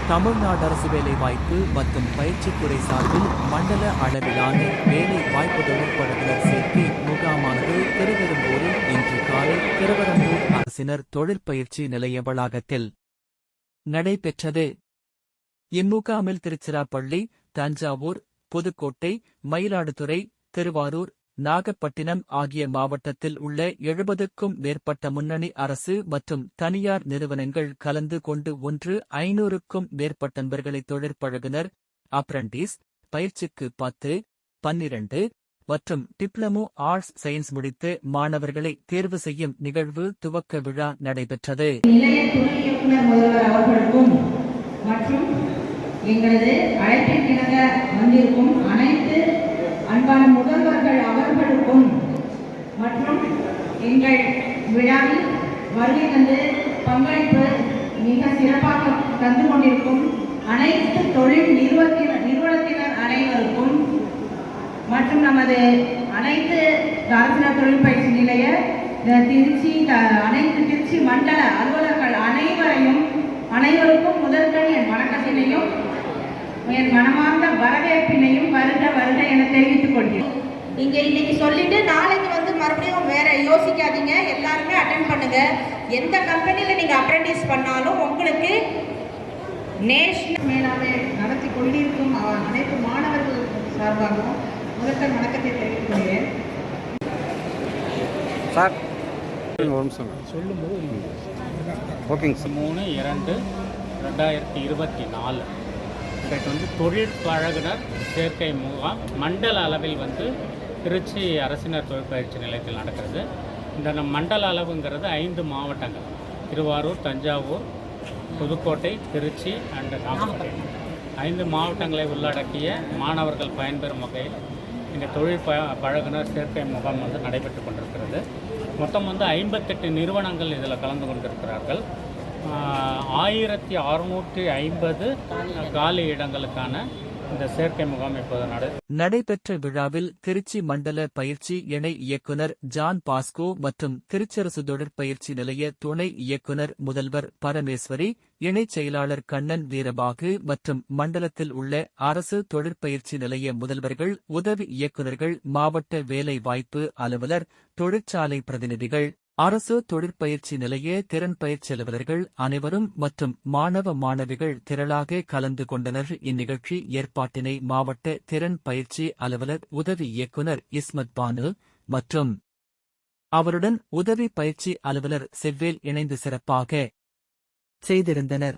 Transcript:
தமிழ்நாடு அரசு வேலைவாய்ப்பு மற்றும் பயிற்சித்துறை சார்பில் மண்டல அளவிலான வேலை வாய்ப்பு தொழிற்பழகுனர் சேர்க்கை முகாமானது திருவெரும்பூரில் இன்று காலை திருவெரும்பூர் அரசினர் தொழிற்பயிற்சி நிலைய வளாகத்தில் நடைபெற்றது. இம்முகாமில் திருச்சிராப்பள்ளி, தஞ்சாவூர், புதுக்கோட்டை, மயிலாடுதுறை, திருவாரூர், நாகப்பட்டினம் ஆகிய மாவட்டத்தில் உள்ள 70க்கும் மேற்பட்ட முன்னணி அரசு மற்றும் தனியார் நிறுவனங்கள் கலந்து கொண்டு 500க்கும் மேற்பட்ட நபர்களை தொழிற்பழகுனர், அப்ரண்டிஸ், பயிற்சிக்கு 10, 12 மற்றும் டிப்ளமோ ஆர்ட்ஸ் சயின்ஸ் முடித்து மாணவர்களை தேர்வு செய்யும் நிகழ்வு துவக்க விழா நடைபெற்றது. நிலைய துணை இயக்குனர் முதல்வர் அவர்களுக்கும் மற்றும் எங்களது அழைப்பிற்கிணங்க வந்திருக்கும் அனைத்து அன்பான முதல்வர்கள் அவர்களுக்கும் மற்றும் எங்கள் விழாவில் வருகை தந்து பங்களிப்பு மிக சிறப்பாக தந்து கொண்டிருக்கும் அனைத்து தொழில் நிறுவனத்தினர் அனைவருக்கும் மற்றும் நமது அனைத்து அரசினர் தொழில் பயிற்சி நிலைய அனைத்து திருச்சி மண்டல அலுவலர்கள் அனைவருக்கும் முதற்கண் என் வணக்கத்தினையும் என் மனமார்ந்த வரவேற்பினையும் வருக வருக என தெரிவித்துக் கொள்கிறேன். நீங்க இன்னைக்கு சொல்லிட்டு நாளைக்கு மறுபடியும் வேற யோசிக்காதீங்க, எல்லாருமே அட்டென்ட் பண்ணுங்க. எந்த கம்பெனியில நீங்க அப்ரெண்டிஸ் பண்ணாலும் உங்களுக்கு நேஷனல் மேலாக நடத்தி கொண்டிருக்கும் அனைத்து மாணவர்கள் சார்பாகவும் முதற்கண் வணக்கத்தை தெரிவித்துக் கொள்கிறேன். சார் சொல்லும்போது ஓகேங்க சார். 3/2/2024 இன்றைக்கு தொழிற்பழகுனர் சேர்க்கை முகாம் மண்டல அளவில் திருச்சி அரசினர் தொழிற்பயிற்சி நிலையத்தில் நடக்கிறது. இந்த மண்டல அளவுங்கிறது 5 மாவட்டங்கள்: திருவாரூர், தஞ்சாவூர், புதுக்கோட்டை, திருச்சி அண்ட் நாகப்பட்டினம். 5 மாவட்டங்களை உள்ளடக்கிய மாணவர்கள் பயன்பெறும் வகையில் இந்த பழகுனர் சேர்க்கை முகாம் நடைபெற்று கொண்டிருக்கிறது. மொத்தம் 58 நிறுவனங்கள் இதில் கலந்து கொண்டிருக்கிறார்கள். 1650 காலி இடங்களுக்கான இந்த சேர்க்கை முகாம் இப்போது நடைபெற்ற விழாவில் திருச்சி மண்டல பயிற்சி இணை இயக்குனர் ஜான் பாஸ்கோ மற்றும் திருச்சரசு தொழிற்பயிற்சி நிலைய துணை இயக்குனர் முதல்வர் பரமேஸ்வரி, இணைச் செயலாளர் கண்ணன் வீரபாகு மற்றும் மண்டலத்தில் உள்ள அரசு தொழிற்பயிற்சி நிலைய முதல்வர்கள், உதவி இயக்குநர்கள், மாவட்ட வேலை வாய்ப்பு அலுவலர், தொழிற்சாலை பிரதிநிதிகள், அரசு தொழிற்பயிற்சி நிலைய திறன் பயிற்சி அலுவலர்கள் அனைவரும் மற்றும் மாணவ மாணவிகள் திரளாக கலந்து கொண்டனர். இந்நிகழ்ச்சி ஏற்பாட்டினை மாவட்ட திறன் பயிற்சி அலுவலர் உதவி இயக்குனர் இஸ்மத் பானு மற்றும் அவருடன் உதவி பயிற்சி அலுவலர் செவ்வேல் இணைந்து சிறப்பாக செய்திருந்தனர்.